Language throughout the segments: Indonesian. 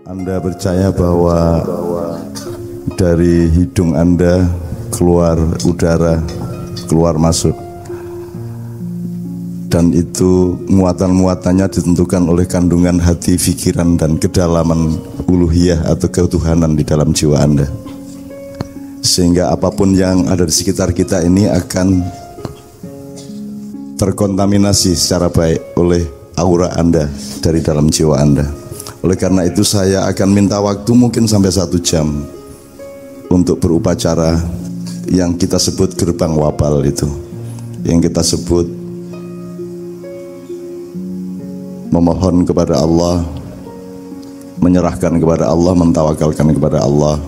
Anda percaya bahwa dari hidung Anda keluar udara, keluar masuk, dan itu muatan-muatannya ditentukan oleh kandungan hati, pikiran, dan kedalaman uluhiyah atau ketuhanan di dalam jiwa Anda, sehingga apapun yang ada di sekitar kita ini akan terkontaminasi secara baik oleh aura Anda dari dalam jiwa Anda. Oleh karena itu saya akan minta waktu mungkin sampai 1 jam untuk berupacara yang kita sebut gerbang wapal itu, yang kita sebut memohon kepada Allah, menyerahkan kepada Allah, mentawakalkan kepada Allah.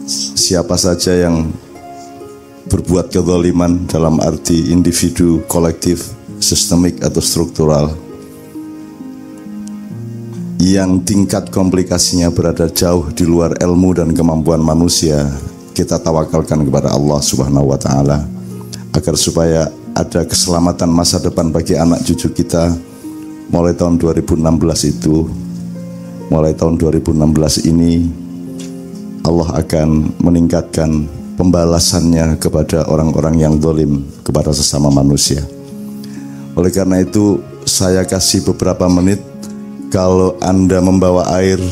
Siapa saja yang berbuat kezaliman dalam arti individu, kolektif, sistemik atau struktural, yang tingkat komplikasinya berada jauh di luar ilmu dan kemampuan manusia, kita tawakalkan kepada Allah Subhanahu wa Ta'ala agar supaya ada keselamatan masa depan bagi anak cucu kita. Mulai tahun 2016 itu, mulai tahun 2016 ini, Allah akan meningkatkan pembalasannya kepada orang-orang yang zalim kepada sesama manusia. Oleh karena itu saya kasih beberapa menit. Kalau Anda membawa air,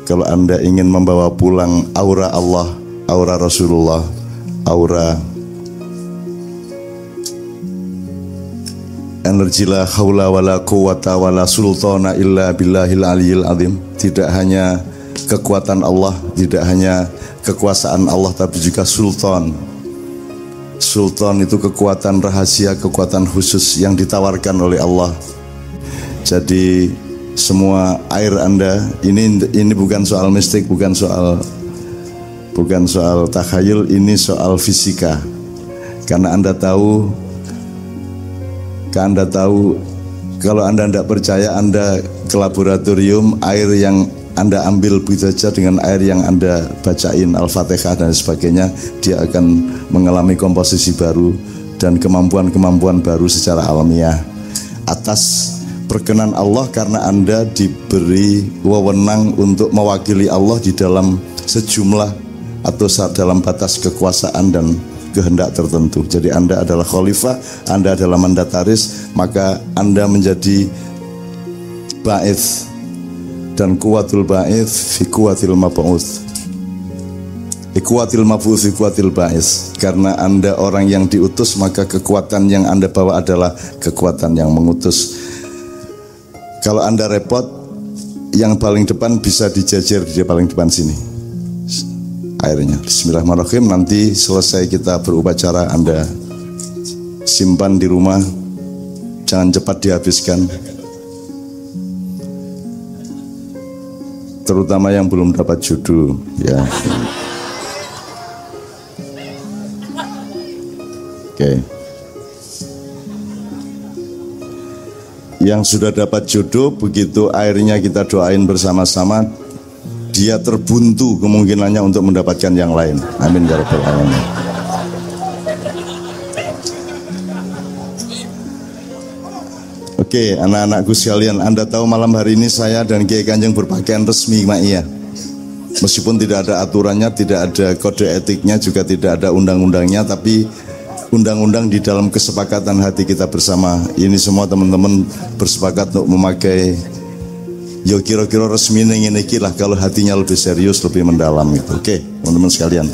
kalau Anda ingin membawa pulang aura Allah, aura Rasulullah, aura energi la haula wala quwata wala sultana illa billahil aliyil azim. Tidak hanya kekuatan Allah, tidak hanya kekuasaan Allah, tapi juga sultan. Sultan itu kekuatan rahasia, kekuatan khusus yang ditawarkan oleh Allah. Jadi semua air Anda ini bukan soal mistik, bukan soal takhayul, ini soal fisika. Karena Anda tahu kalau Anda tidak percaya, Anda ke laboratorium, air yang Anda ambil begitu saja dengan air yang Anda bacain Al-Fatihah dan sebagainya, dia akan mengalami komposisi baru dan kemampuan-kemampuan baru secara alamiah atas perkenan Allah, karena Anda diberi wewenang untuk mewakili Allah di dalam sejumlah atau dalam batas kekuasaan dan kehendak tertentu. Jadi Anda adalah khalifah, Anda adalah mandataris, maka Anda menjadi ba'its, dan kuwatul ba'its fi kuwatil mab'uts, kuwatil mab'uts fi kuwatil ba'its. Karena Anda orang yang diutus, maka kekuatan yang Anda bawa adalah kekuatan yang mengutus. Kalau Anda repot, yang paling depan bisa dijajar di paling depan sini airnya. Bismillahirrahmanirrahim. Nanti selesai kita berupacara, Anda simpan di rumah, jangan cepat dihabiskan, terutama yang belum dapat jodoh ya. Oke. Yang sudah dapat jodoh, begitu airnya kita doain bersama-sama, dia terbuntu kemungkinannya untuk mendapatkan yang lain. Amin ya rabbal alamin. Oke, anak-anakku sekalian, Anda tahu malam hari ini saya dan Kiai Kanjeng berpakaian resmi Ma'iyah. Meskipun tidak ada aturannya, tidak ada kode etiknya, juga tidak ada undang-undangnya, tapi undang-undang di dalam kesepakatan hati kita bersama. Ini semua teman-teman bersepakat untuk memakai yo kira-kira resmi ini lah, kalau hatinya lebih serius, lebih mendalam gitu. Oke, teman-teman sekalian.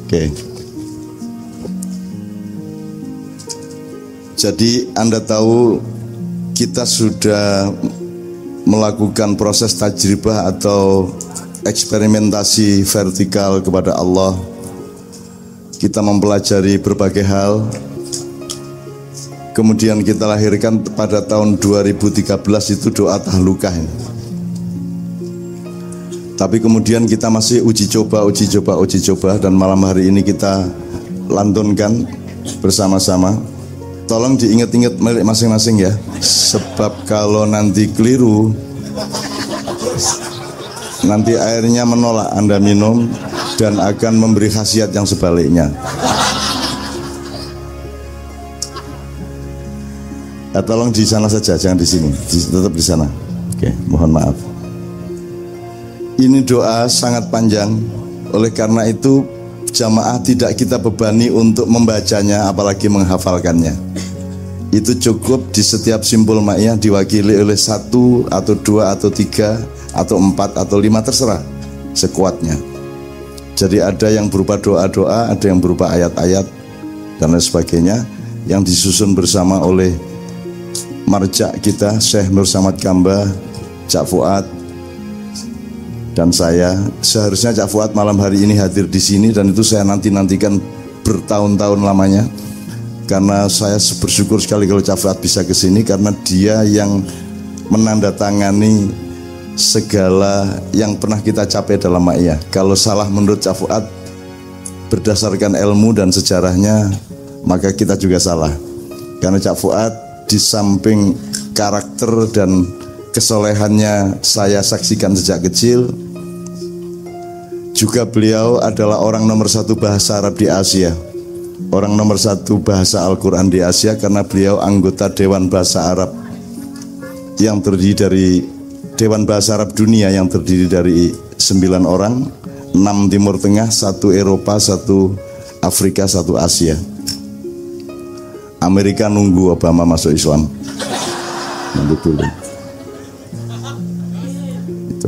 Oke. Jadi Anda tahu kita sudah melakukan proses tajribah atau eksperimentasi vertikal kepada Allah. Kita mempelajari berbagai hal, kemudian kita lahirkan pada tahun 2013 itu doa tahlukah ini. Tapi kemudian kita masih uji coba, dan malam hari ini kita lantunkan bersama-sama. Tolong diingat-ingat milik masing-masing ya, sebab kalau nanti keliru, nanti airnya menolak Anda minum dan akan memberi khasiat yang sebaliknya. Tolong di sana saja, jangan di sini, tetap di sana. Oke, mohon maaf. Ini doa sangat panjang. Oleh karena itu jamaah tidak kita bebani untuk membacanya apalagi menghafalkannya. Itu cukup di setiap simpul ma'iyah diwakili oleh 1 atau 2 atau 3 atau 4 atau 5 terserah sekuatnya. Jadi ada yang berupa doa-doa, ada yang berupa ayat-ayat dan lain sebagainya yang disusun bersama oleh marja kita Syekh Nur Samad Kamba, Cak Fuad dan saya. Seharusnya Cak Fuad malam hari ini hadir di sini dan itu saya nantikan bertahun-tahun lamanya. Karena saya bersyukur sekali kalau Cak Fuad bisa ke sini karena dia yang menandatangani segala yang pernah kita capai dalam ma'iyah. Kalau salah menurut Cak Fuad berdasarkan ilmu dan sejarahnya, maka kita juga salah. Karena Cak Fuad di samping karakter dan kesolehannya saya saksikan sejak kecil, juga beliau adalah orang nomor 1 bahasa Arab di Asia. Orang nomor 1 bahasa Al-Quran di Asia karena beliau anggota Dewan Bahasa Arab yang terdiri dari Dewan Bahasa Arab Dunia yang terdiri dari 9 orang, 6 Timur Tengah, 1 Eropa, 1 Afrika, 1 Asia. Amerika nunggu Obama masuk Islam. Nanti dulu. Itu.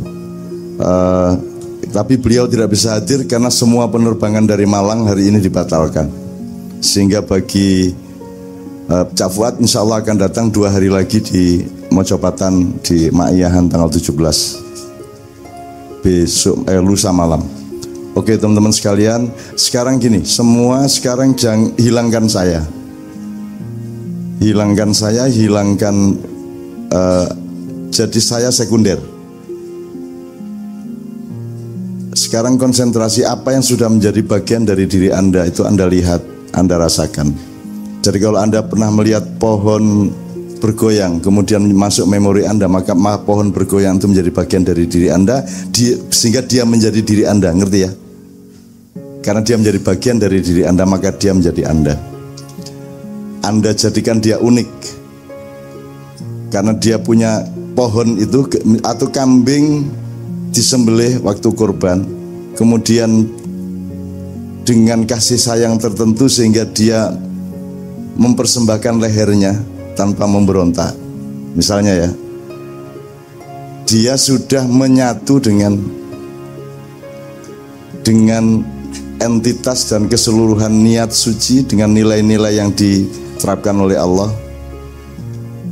Tapi beliau tidak bisa hadir karena semua penerbangan dari Malang hari ini dibatalkan. Sehingga bagi Cak Fuad insya Allah akan datang 2 hari lagi di Mojopatan di Ma'iyahan tanggal 17 besok lusa malam. Oke teman-teman sekalian, sekarang gini, semua sekarang jangan hilangkan saya. Jadi saya sekunder. Sekarang konsentrasi apa yang sudah menjadi bagian dari diri Anda itu Anda lihat, Anda rasakan. Jadi kalau Anda pernah melihat pohon bergoyang kemudian masuk memori Anda, maka pohon bergoyang itu menjadi bagian dari diri Anda, sehingga dia menjadi diri Anda, ngerti ya? Karena dia menjadi bagian dari diri Anda, maka dia menjadi Anda. Anda jadikan dia unik karena dia punya pohon itu, atau kambing disembelih waktu kurban, kemudian dengan kasih sayang tertentu sehingga dia mempersembahkan lehernya tanpa memberontak. Misalnya ya, dia sudah menyatu dengan entitas dan keseluruhan niat suci dengan nilai-nilai yang diterapkan oleh Allah.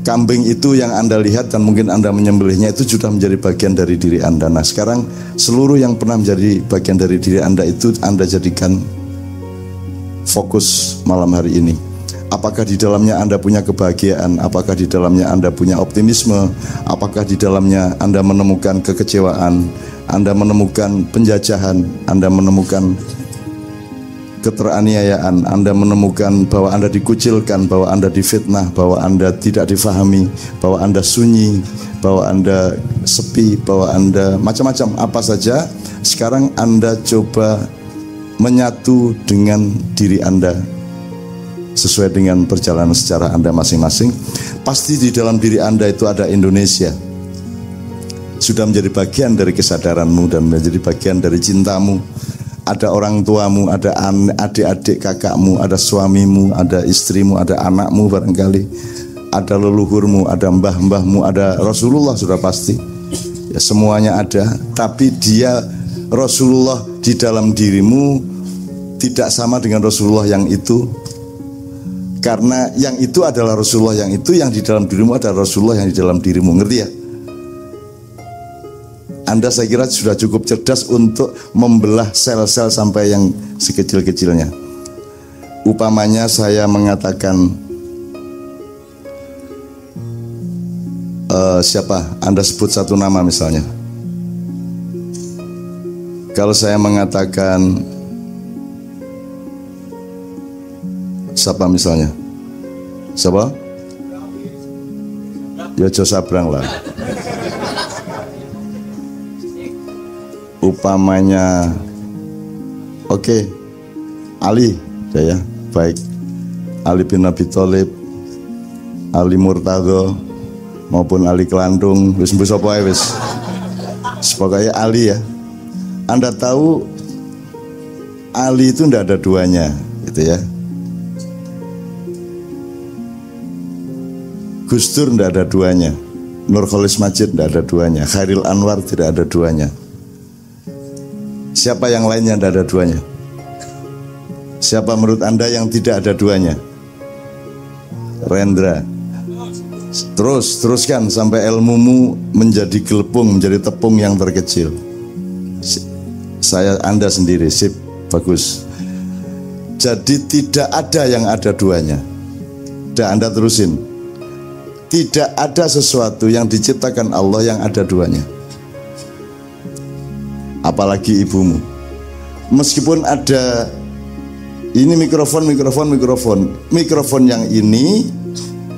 Kambing itu yang Anda lihat dan mungkin Anda menyembelihnya itu sudah menjadi bagian dari diri Anda. Nah sekarang seluruh yang pernah menjadi bagian dari diri Anda itu Anda jadikan fokus malam hari ini. Apakah di dalamnya Anda punya kebahagiaan? Apakah di dalamnya Anda punya optimisme? Apakah di dalamnya Anda menemukan kekecewaan? Anda menemukan penjajahan? Anda menemukan keteraniayaan? Anda menemukan bahwa Anda dikucilkan, bahwa Anda difitnah, bahwa Anda tidak difahami, bahwa Anda sunyi, bahwa Anda sepi, bahwa Anda macam-macam apa saja. Sekarang Anda coba menyatu dengan diri Anda sesuai dengan perjalanan sejarah Anda masing-masing. Pasti di dalam diri Anda itu ada Indonesia. Sudah menjadi bagian dari kesadaranmu dan menjadi bagian dari cintamu. Ada orang tuamu, ada adik-adik kakakmu, ada suamimu, ada istrimu, ada anakmu barangkali, ada leluhurmu, ada mbah-mbahmu, ada Rasulullah sudah pasti. Ya, semuanya ada, tapi dia Rasulullah di dalam dirimu tidak sama dengan Rasulullah yang itu. Karena yang itu adalah Rasulullah yang itu, yang di dalam dirimu adalah Rasulullah yang di dalam dirimu, ngerti ya? Anda saya kira sudah cukup cerdas untuk membelah sel-sel sampai yang sekecil-kecilnya. Upamanya saya mengatakan siapa? Anda sebut satu nama misalnya. Kalau saya mengatakan siapa misalnya? Siapa? Yojo Sabrang lah. Upamanya oke, Ali ya, baik, Ali bin Abi Thalib, Ali Murtado maupun Ali Kelandung, wis apa ae wis. Pokoknya Ali ya. Anda tahu Ali itu tidak ada duanya, gitu ya. Gus Dur tidak ada duanya, Nurcholish Madjid tidak ada duanya, Khairil Anwar tidak ada duanya. Siapa yang lainnya tidak ada duanya? Siapa menurut Anda yang tidak ada duanya? Rendra. Teruskan sampai ilmumu menjadi gelepung, menjadi tepung yang terkecil. Anda sendiri, sip, bagus. Jadi tidak ada yang ada duanya. Dan Anda terusin. Tidak ada sesuatu yang diciptakan Allah yang ada duanya. Apalagi ibumu. Meskipun ada ini mikrofon yang ini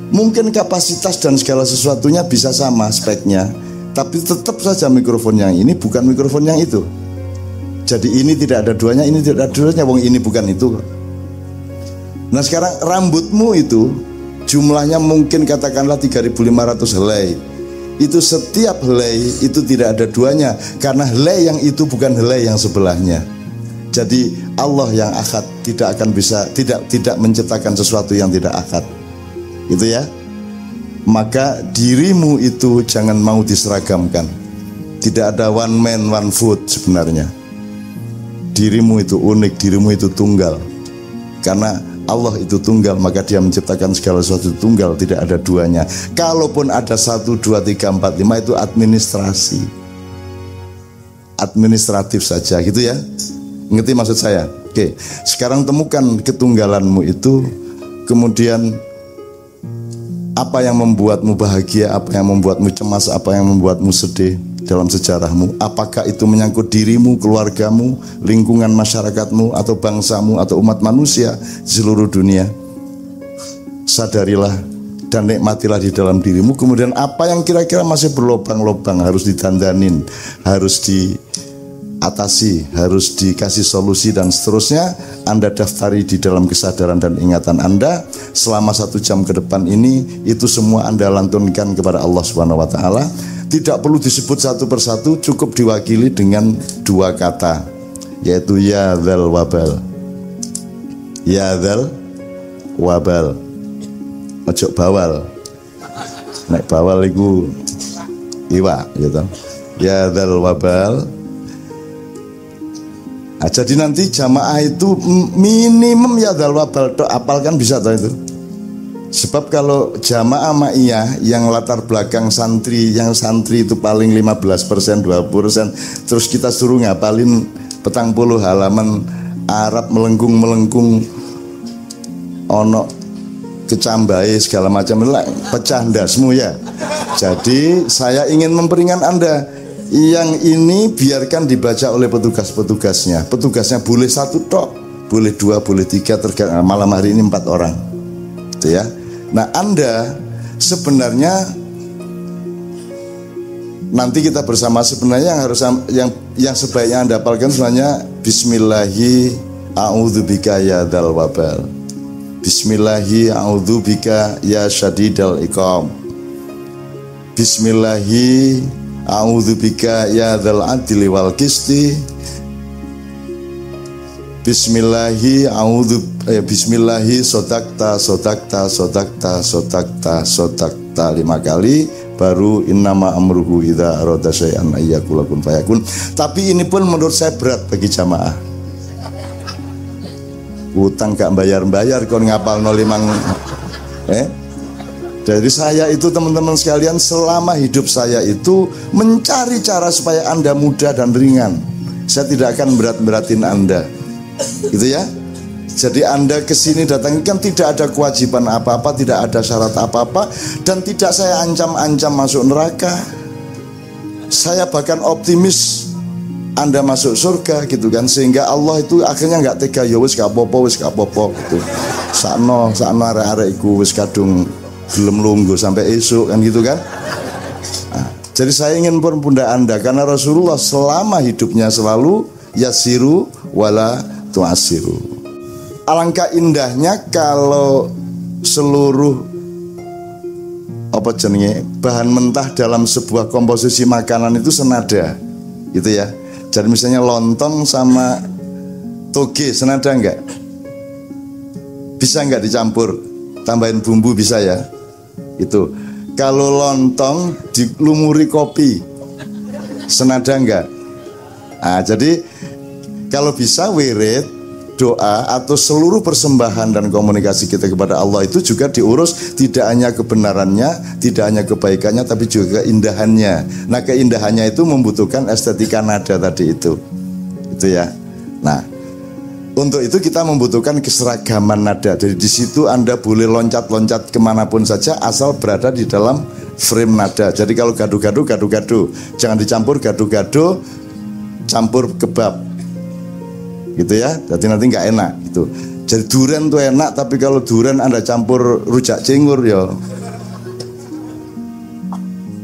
mungkin kapasitas dan segala sesuatunya bisa sama speknya, tapi tetap saja mikrofon yang ini bukan mikrofon yang itu. Jadi ini tidak ada duanya, ini tidak ada duanya, wong ini bukan itu. Nah sekarang rambutmu itu jumlahnya mungkin katakanlah 3.500 helai. Itu setiap helai itu tidak ada duanya, karena helai yang itu bukan helai yang sebelahnya. Jadi Allah yang akad tidak akan bisa tidak menciptakan sesuatu yang tidak akad. Gitu ya. Maka dirimu itu jangan mau diseragamkan. Tidak ada one man one food sebenarnya. Dirimu itu unik, dirimu itu tunggal. Karena Allah itu tunggal, maka dia menciptakan segala sesuatu tunggal, tidak ada duanya. Kalaupun ada 1, 2, 3, 4, 5 itu administrasi, administratif saja gitu ya. Ngerti maksud saya? Oke, sekarang temukan ketunggalanmu itu. Kemudian apa yang membuatmu bahagia, apa yang membuatmu cemas, apa yang membuatmu sedih dalam sejarahmu. Apakah itu menyangkut dirimu, keluargamu, lingkungan masyarakatmu, atau bangsamu, atau umat manusia di seluruh dunia. Sadarilah dan nikmatilah di dalam dirimu. Kemudian apa yang kira-kira masih berlobang-lobang harus didandanin, harus diatasi, harus dikasih solusi dan seterusnya. Anda daftari di dalam kesadaran dan ingatan Anda. Selama 1 jam ke depan ini, itu semua Anda lantunkan kepada Allah Subhanahu wa Ta'ala. Tidak perlu disebut satu persatu, cukup diwakili dengan 2 kata, yaitu ya dzal wabal. Ya dzal wabal. Ojo bawal. Nek bawal iku iwa gitu. Ya dzal wabal. Nah, jadi nanti jamaah itu minimum ya dzal wabal, apalkan bisa tahu itu. Sebab kalau jamaah ma'iyah yang latar belakang santri, yang santri itu paling 15%, 20%, terus kita suruh ngapalin 40 halaman Arab melengkung ono kecambai segala macam, pecah ndasmu ya. Jadi saya ingin memperingat Anda, yang ini biarkan dibaca oleh petugas-petugasnya. Petugasnya boleh 1 tok, boleh 2, boleh 3, tergantung. Malam hari ini 4 orang. Gitu ya. Nah Anda sebenarnya nanti kita bersama, sebenarnya yang harus yang sebaiknya Anda hafalkan sebenarnya Bismillahi a'udzubika ya dzal wabal. Bismillahi a'udzubika ya syadidal iqam. Bismillahi a'udzubika ya dzal adli wal qisti. Bismillahi Bismillahi sodakta 5 kali, baru innama amruhu idza arada syai'an ayyakula kun fayakun. Tapi ini pun menurut saya berat bagi jamaah. Utang gak bayar-bayar kon ngapal 05. Dari saya itu teman-teman sekalian, selama hidup saya itu mencari cara supaya Anda mudah dan ringan. Saya tidak akan berat-beratin Anda. Gitu ya. Jadi Anda kesini datang kan tidak ada kewajiban apa-apa, tidak ada syarat apa-apa, dan tidak saya ancam-ancam masuk neraka. Saya bahkan optimis Anda masuk surga gitu kan, sehingga Allah itu akhirnya nggak tega, ya wis gak apa-apa gitu. Sakno arek-arek iku wis kadung gelem lungguh sampai esuk kan gitu kan. Nah, jadi saya ingin mempermudah Anda, karena Rasulullah selama hidupnya selalu yasiru wala tu'asiru. Alangkah indahnya kalau seluruh bahan mentah dalam sebuah komposisi makanan itu senada. gitu ya. Jadi misalnya lontong sama toge senada enggak? Bisa enggak dicampur? Tambahin bumbu bisa ya? Itu. Kalau lontong dilumuri kopi senada enggak? Nah, jadi kalau bisa wirid, doa atau seluruh persembahan dan komunikasi kita kepada Allah itu juga diurus tidak hanya kebenarannya, tidak hanya kebaikannya, tapi juga keindahannya. Nah, keindahannya itu membutuhkan estetika nada tadi itu ya. Nah, untuk itu kita membutuhkan keseragaman nada. Jadi di situ Anda boleh loncat-loncat kemanapun saja asal berada di dalam frame nada. Jadi kalau gaduh-gaduh, gaduh-gaduh, jangan dicampur gaduh-gaduh, campur kebab. Gitu ya, jadi nanti nggak enak gitu. Jadi durian tuh enak, tapi kalau durian Anda campur rujak cingur ya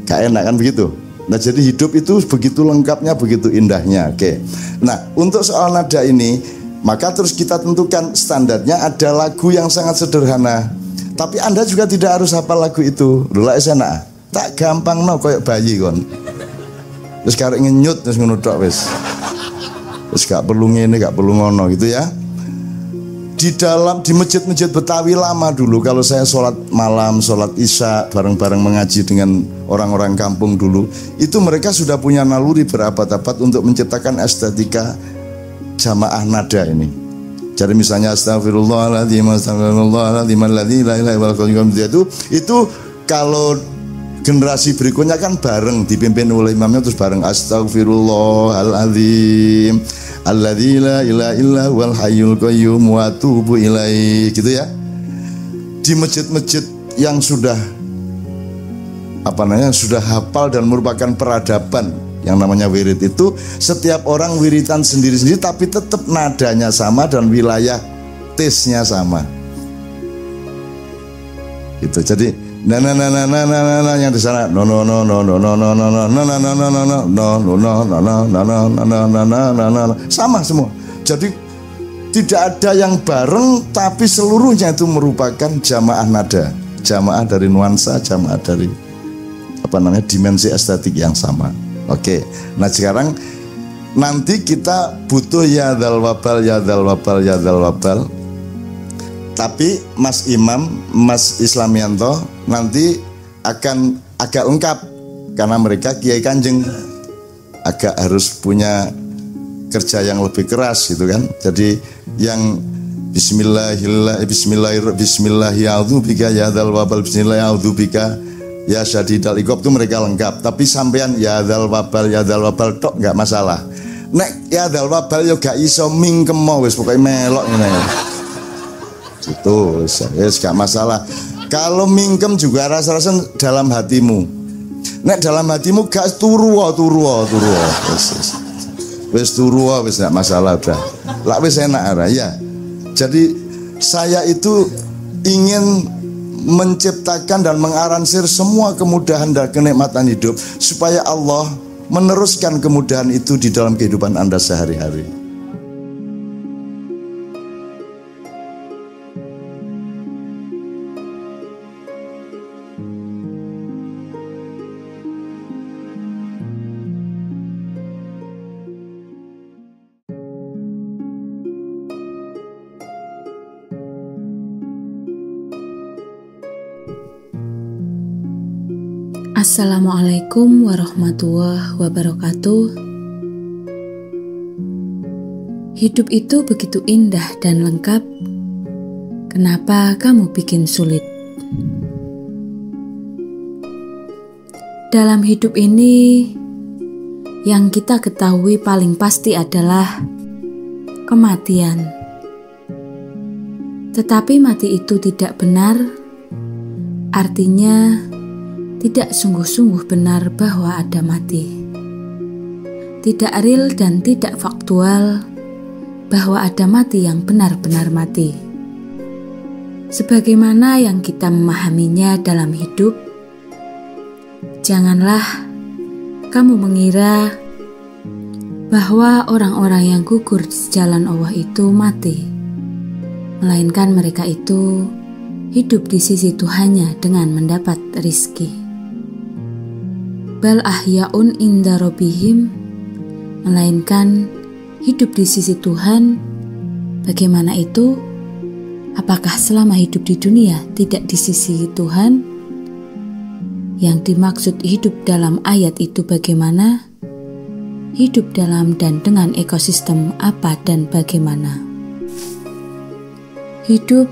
nggak enak kan begitu. Nah, jadi hidup itu begitu lengkapnya, begitu indahnya. Oke. Nah, untuk soal nada ini, maka terus kita tentukan standarnya. Ada lagu yang sangat sederhana, tapi Anda juga tidak harus hafal lagu itu. Lha enak, tak gampang no koyok bayi kon. Terus karek ngenyut terus ngono tok wis. Terus gak perlu ngene, gak perlu ngono gitu ya. Di masjid-masjid Betawi lama dulu, kalau saya sholat malam, sholat isya bareng-bareng mengaji dengan orang-orang kampung dulu, itu mereka sudah punya naluri berabad-abad untuk menciptakan estetika jamaah nada ini. Jadi misalnya astagfirullahaladzim, astagfirullahaladzim, alladzi la ilaha illallah, itu kalau generasi berikutnya kan bareng dipimpin oleh imamnya, terus bareng astagfirullahaladzim alladzi la ilaha illa huwal hayyul qayyum wa atubu ilaihi gitu ya. Di masjid-masjid yang sudah sudah hafal dan merupakan peradaban yang namanya wirid itu, setiap orang wiritan sendiri-sendiri tapi tetap nadanya sama dan wilayah taste-nya sama. Gitu. Jadi nah yang di sana sama semua. Jadi tidak ada yang bareng, tapi seluruhnya itu merupakan jamaah nada, jamaah dari nuansa, jamaah dari dimensi estetik yang sama. Oke. Nah, sekarang nanti kita butuh ya dzal wabal, ya dzal wabal, ya dzal wabal. Tapi Mas Imam, Mas Islamianto nanti akan agak lengkap karena mereka Kiai Kanjeng, agak harus punya kerja yang lebih keras gitu kan. Jadi yang bismillahirrahmanirrahim ya dzal wabal, bismillahirrahmanirrahim ya syadidal iqab itu mereka lengkap. Tapi sampean ya dzal wabal tok nggak masalah. Nek ya dzal wabal yo gak iso mingkem wis pokoke melok ngene ya. Itu wis gak masalah. Kalau mingkem juga rasa-rasa dalam hatimu. Nek dalam hatimu gak turu wis gak masalah udah. Lah wis enak ara ya. Jadi saya itu ingin menciptakan dan mengaransir semua kemudahan dan kenikmatan hidup supaya Allah meneruskan kemudahan itu di dalam kehidupan Anda sehari-hari. Assalamualaikum warahmatullahi wabarakatuh. Hidup itu begitu indah dan lengkap. Kenapa kamu bikin sulit? Dalam hidup ini, yang kita ketahui paling pasti adalah kematian. Tetapi mati itu tidak benar, artinya tidak sungguh-sungguh benar bahwa ada mati. Tidak real dan tidak faktual bahwa ada mati yang benar-benar mati. Sebagaimana yang kita memahaminya dalam hidup, janganlah kamu mengira bahwa orang-orang yang gugur di jalan Allah itu mati, melainkan mereka itu hidup di sisi Tuhannya dengan mendapat rizki. Bal ahyaun inda rabbihim melainkan hidup di sisi Tuhan. Bagaimana itu? Apakah selama hidup di dunia tidak di sisi Tuhan? Yang dimaksud hidup dalam ayat itu bagaimana? Hidup dalam dan dengan ekosistem apa dan bagaimana? Hidup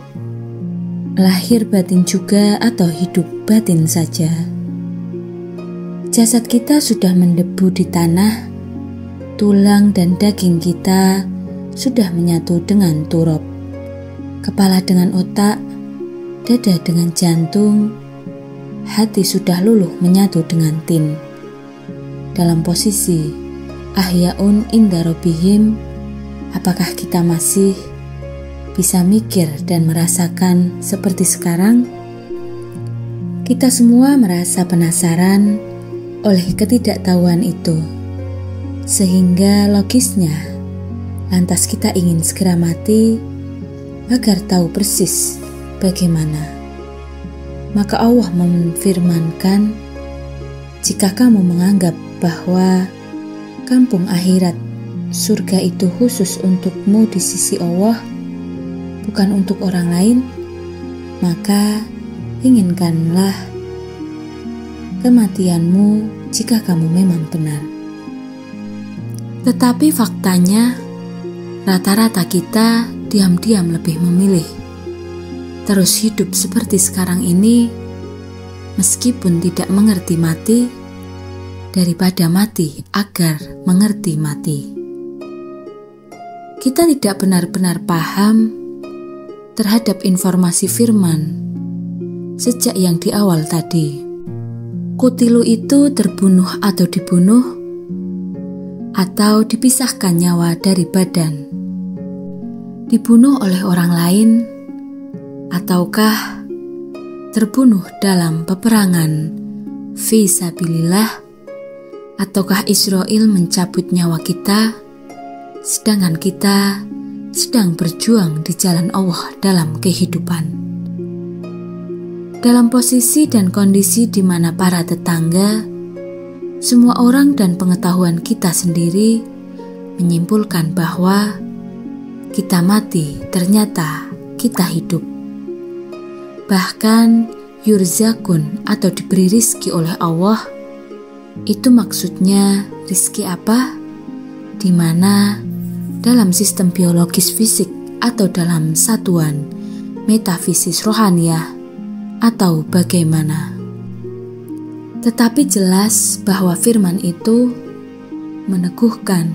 lahir batin juga atau hidup batin saja? Jasad kita sudah mendebu di tanah, tulang dan daging kita sudah menyatu dengan turab, kepala dengan otak, dada dengan jantung, hati sudah luluh menyatu dengan tin. Dalam posisi ahyaun inda rabbihim, apakah kita masih bisa mikir dan merasakan seperti sekarang? Kita semua merasa penasaran oleh ketidaktahuan itu, sehingga logisnya lantas kita ingin segera mati agar tahu persis bagaimana. Maka Allah memfirmankan, jika kamu menganggap bahwa kampung akhirat, surga itu khusus untukmu di sisi Allah, bukan untuk orang lain, maka inginkanlah kematianmu jika kamu memang benar. Tetapi faktanya, rata-rata kita diam-diam lebih memilih terus hidup seperti sekarang ini, meskipun tidak mengerti mati, daripada mati agar mengerti mati. Kita tidak benar-benar paham terhadap informasi firman sejak yang di awal tadi. Kutilu itu terbunuh atau dibunuh, atau dipisahkan nyawa dari badan, dibunuh oleh orang lain, ataukah terbunuh dalam peperangan fi sabilillah, ataukah Israel mencabut nyawa kita, sedangkan kita sedang berjuang di jalan Allah dalam kehidupan. Dalam posisi dan kondisi di mana para tetangga, semua orang dan pengetahuan kita sendiri menyimpulkan bahwa kita mati, ternyata kita hidup. Bahkan yurzakun atau diberi rizki oleh Allah, itu maksudnya rizki apa? Di mana dalam sistem biologis fisik atau dalam satuan metafisis rohaniah atau bagaimana. Tetapi jelas bahwa firman itu meneguhkan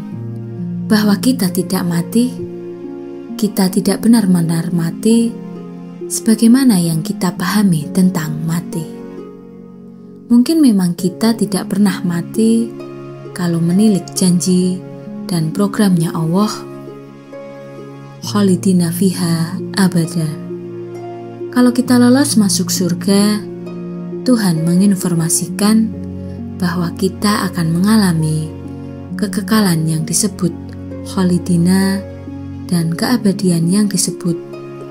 bahwa kita tidak mati, kita tidak benar-benar mati sebagaimana yang kita pahami tentang mati. Mungkin memang kita tidak pernah mati kalau menilik janji dan programnya Allah, khalidina fiha abada. Kalau kita lolos masuk surga, Tuhan menginformasikan bahwa kita akan mengalami kekekalan yang disebut khalidina dan keabadian yang disebut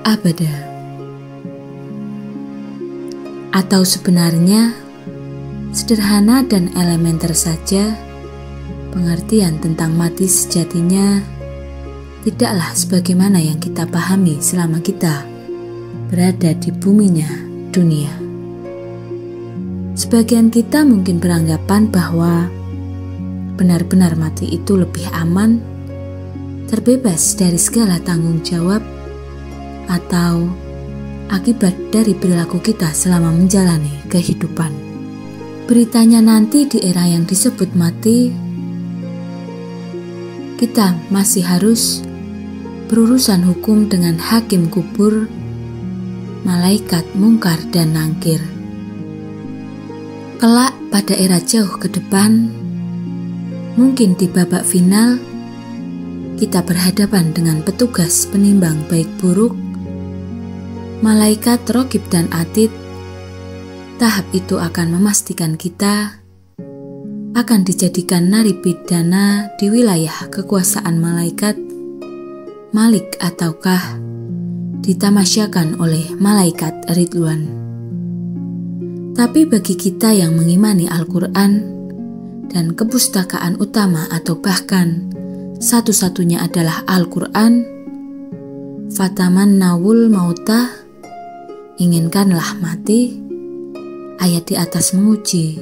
abada. Atau sebenarnya sederhana dan elementer saja, pengertian tentang mati sejatinya tidaklah sebagaimana yang kita pahami selama kita berada di buminya dunia. Sebagian kita mungkin beranggapan bahwa benar-benar mati itu lebih aman, terbebas dari segala tanggung jawab, atau akibat dari perilaku kita selama menjalani kehidupan. Beritanya nanti di era yang disebut mati, kita masih harus berurusan hukum dengan hakim kubur, malaikat mungkar dan nangkir. Kelak pada era jauh ke depan, mungkin di babak final, kita berhadapan dengan petugas penimbang baik buruk, malaikat raqib dan atid. Tahap itu akan memastikan kita akan dijadikan narapidana di wilayah kekuasaan malaikat, Malik, ataukah ditamasyakan oleh malaikat Ridwan. Tapi bagi kita yang mengimani Al-Quran dan kepustakaan utama atau bahkan satu-satunya adalah Al-Quran, fatamannawul mauta, inginkanlah mati, ayat di atas menguji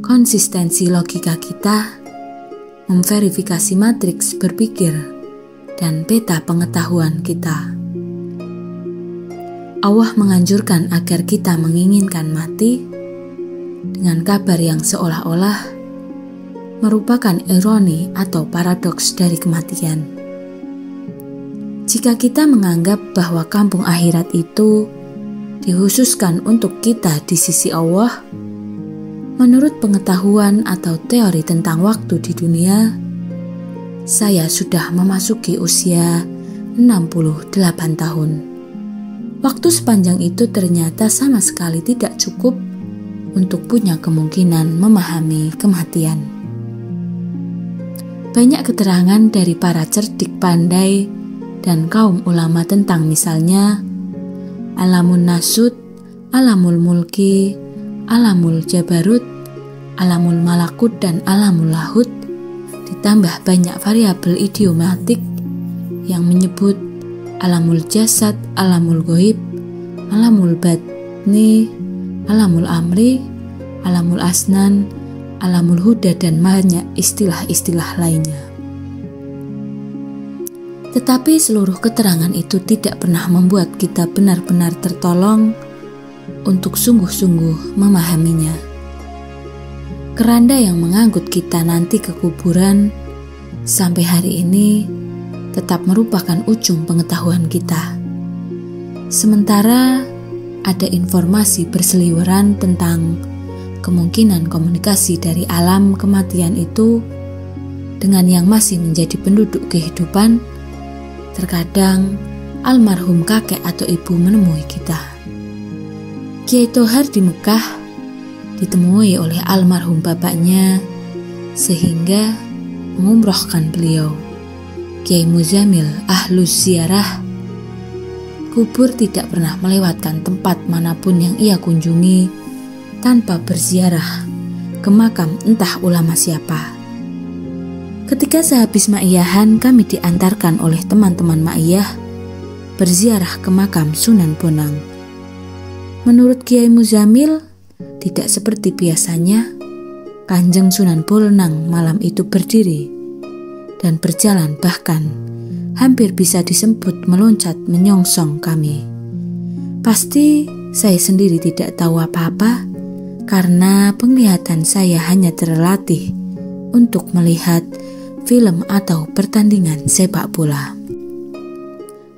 konsistensi logika kita, memverifikasi matriks berpikir dan peta pengetahuan kita. Allah menganjurkan agar kita menginginkan mati dengan kabar yang seolah-olah merupakan ironi atau paradoks dari kematian. Jika kita menganggap bahwa kampung akhirat itu dikhususkan untuk kita di sisi Allah, menurut pengetahuan atau teori tentang waktu di dunia, saya sudah memasuki usia 68 tahun. Waktu sepanjang itu ternyata sama sekali tidak cukup untuk punya kemungkinan memahami kematian. Banyak keterangan dari para cerdik pandai dan kaum ulama tentang misalnya Alamun Nasut, Alamul Mulki, Alamul Jabarut, Alamul Malakut, dan Alamul Lahut, ditambah banyak variabel idiomatik yang menyebut Alamul Jasad, Alamul Goib, Alamul Batni, Alamul Amri, Alamul Asnan, Alamul Huda, dan banyak istilah-istilah lainnya. Tetapi seluruh keterangan itu tidak pernah membuat kita benar-benar tertolong untuk sungguh-sungguh memahaminya. Keranda yang mengangkut kita nanti ke kuburan sampai hari ini tetap merupakan ujung pengetahuan kita. Sementara ada informasi berseliweran tentang kemungkinan komunikasi dari alam kematian itu dengan yang masih menjadi penduduk kehidupan. Terkadang almarhum kakek atau ibu menemui kita. Kiai Tohar di Mekah ditemui oleh almarhum bapaknya sehingga mengumrohkan beliau. Kiai Muzamil ahlus ziarah, kubur tidak pernah melewatkan tempat manapun yang ia kunjungi tanpa berziarah ke makam entah ulama siapa. Ketika sehabis maiyahan, kami diantarkan oleh teman-teman maiyah berziarah ke makam Sunan Bonang. Menurut Kiai Muzamil, tidak seperti biasanya, Kanjeng Sunan Bonang malam itu berdiri dan berjalan, bahkan hampir bisa disebut meloncat menyongsong kami. Pasti saya sendiri tidak tahu apa-apa karena penglihatan saya hanya terlatih untuk melihat film atau pertandingan sepak bola.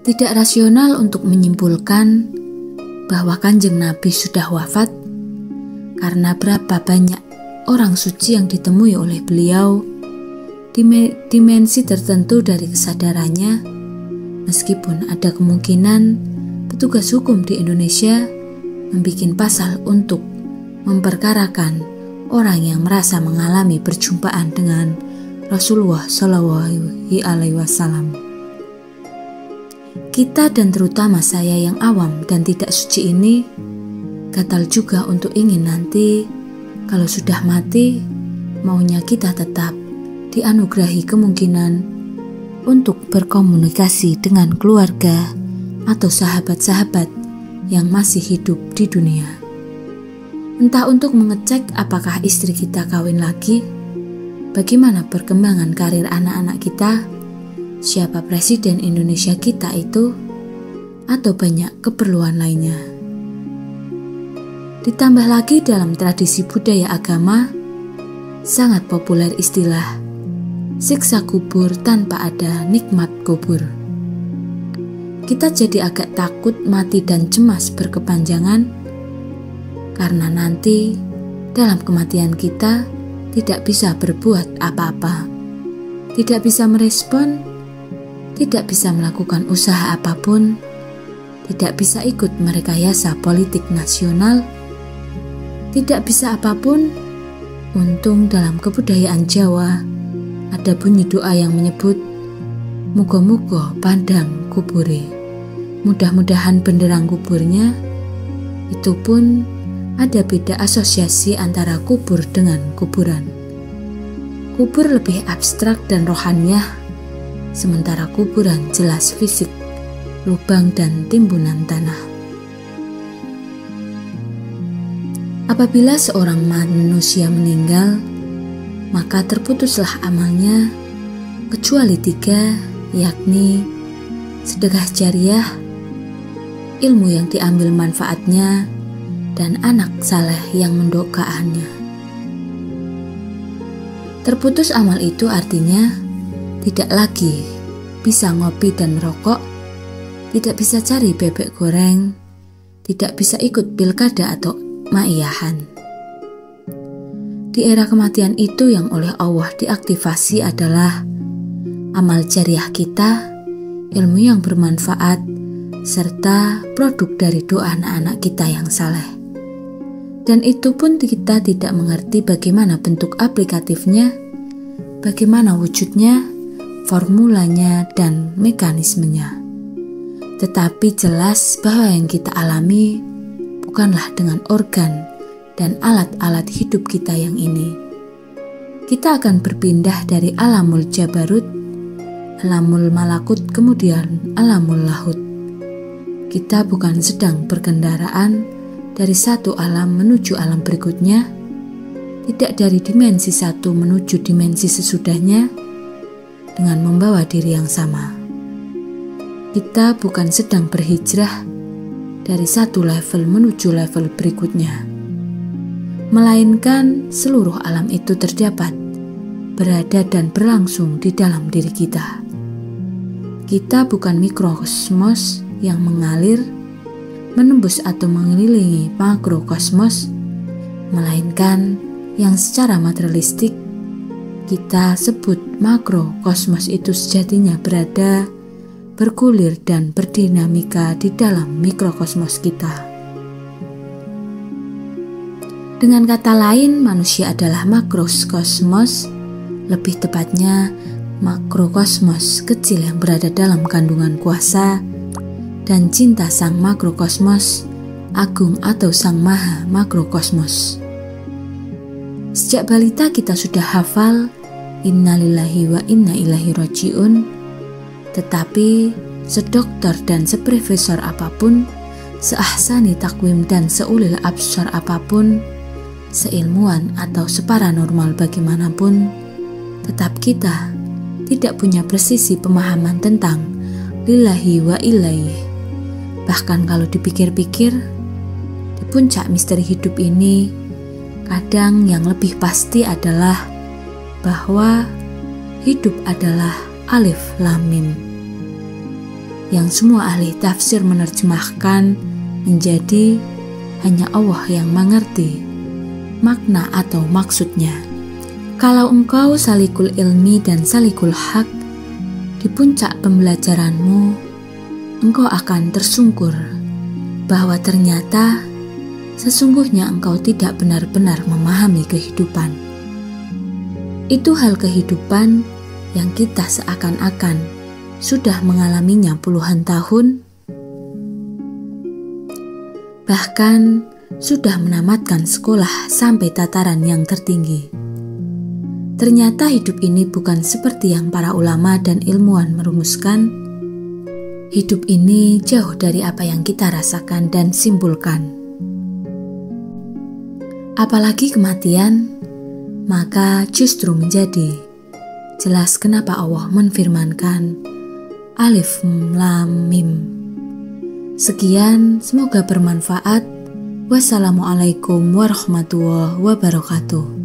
Tidak rasional untuk menyimpulkan bahwa Kanjeng Nabi sudah wafat karena berapa banyak orang suci yang ditemui oleh beliau di dimensi tertentu dari kesadarannya, meskipun ada kemungkinan petugas hukum di Indonesia membuat pasal untuk memperkarakan orang yang merasa mengalami perjumpaan dengan Rasulullah Shallallahu Alaihi Wasallam. Kita dan terutama saya yang awam dan tidak suci ini gatal juga untuk ingin nanti kalau sudah mati maunya kita tetap dianugerahi kemungkinan untuk berkomunikasi dengan keluarga atau sahabat-sahabat yang masih hidup di dunia. Entah untuk mengecek apakah istri kita kawin lagi, bagaimana perkembangan karir anak-anak kita, siapa presiden Indonesia kita itu, atau banyak keperluan lainnya. Ditambah lagi dalam tradisi budaya agama, sangat populer istilah siksa kubur tanpa ada nikmat kubur. Kita jadi agak takut mati dan cemas berkepanjangan, karena nanti dalam kematian kita tidak bisa berbuat apa-apa, tidak bisa merespon, tidak bisa melakukan usaha apapun, tidak bisa ikut merekayasa politik nasional, tidak bisa apapun. Untung dalam kebudayaan Jawa ada bunyi doa yang menyebut muga-muga pandang kubure, mudah-mudahan benderang kuburnya. Itu pun ada beda asosiasi antara kubur dengan kuburan. Kubur lebih abstrak dan rohaniah, sementara kuburan jelas fisik, lubang dan timbunan tanah. Apabila seorang manusia meninggal, maka terputuslah amalnya, kecuali 3, yakni sedekah jariah, ilmu yang diambil manfaatnya, dan anak saleh yang mendoakannya. Terputus amal itu artinya tidak lagi bisa ngopi dan merokok, tidak bisa cari bebek goreng, tidak bisa ikut pilkada atau maiyahan. Di era kematian itu yang oleh Allah diaktifasi adalah amal jariah kita, ilmu yang bermanfaat, serta produk dari doa anak-anak kita yang saleh. Dan itu pun kita tidak mengerti bagaimana bentuk aplikatifnya, bagaimana wujudnya, formulanya, dan mekanismenya. Tetapi jelas bahwa yang kita alami bukanlah dengan organ dan alat-alat hidup kita yang ini. Kita akan berpindah dari alamul jabarut, alamul malakut, kemudian alamul lahut. Kita bukan sedang berkendaraan dari satu alam menuju alam berikutnya, tidak dari dimensi satu menuju dimensi sesudahnya, dengan membawa diri yang sama. Kita bukan sedang berhijrah dari satu level menuju level berikutnya, melainkan seluruh alam itu terdapat, berada dan berlangsung di dalam diri kita. Kita bukan mikrokosmos yang mengalir, menembus atau mengelilingi makrokosmos, melainkan yang secara materialistik kita sebut makrokosmos itu sejatinya berada, bergulir dan berdinamika di dalam mikrokosmos kita. Dengan kata lain, manusia adalah makrokosmos, lebih tepatnya makrokosmos kecil yang berada dalam kandungan kuasa dan cinta sang makrokosmos agung atau sang maha makrokosmos. Sejak balita kita sudah hafal innalillahi wa inna ilaihi rajiun, tetapi sedokter dan seprofesor apapun, seahsani takwim dan seulil absar apapun, seilmuwan atau separanormal bagaimanapun, tetap kita tidak punya presisi pemahaman tentang lillahi wa ilaihi. Bahkan kalau dipikir-pikir, di puncak misteri hidup ini, kadang yang lebih pasti adalah bahwa hidup adalah alif lam mim, yang semua ahli tafsir menerjemahkan menjadi hanya Allah yang mengerti makna atau maksudnya. Kalau engkau salikul ilmi dan salikul haq, di puncak pembelajaranmu engkau akan tersungkur bahwa ternyata sesungguhnya engkau tidak benar-benar memahami kehidupan. Itu hal kehidupan yang kita seakan-akan sudah mengalaminya puluhan tahun, bahkan sudah menamatkan sekolah sampai tataran yang tertinggi. Ternyata hidup ini bukan seperti yang para ulama dan ilmuwan merumuskan. Hidup ini jauh dari apa yang kita rasakan dan simpulkan. Apalagi kematian, maka justru menjadi jelas kenapa Allah menfirmankan alif lam mim. Sekian, semoga bermanfaat. Wassalamualaikum warahmatullahi wabarakatuh.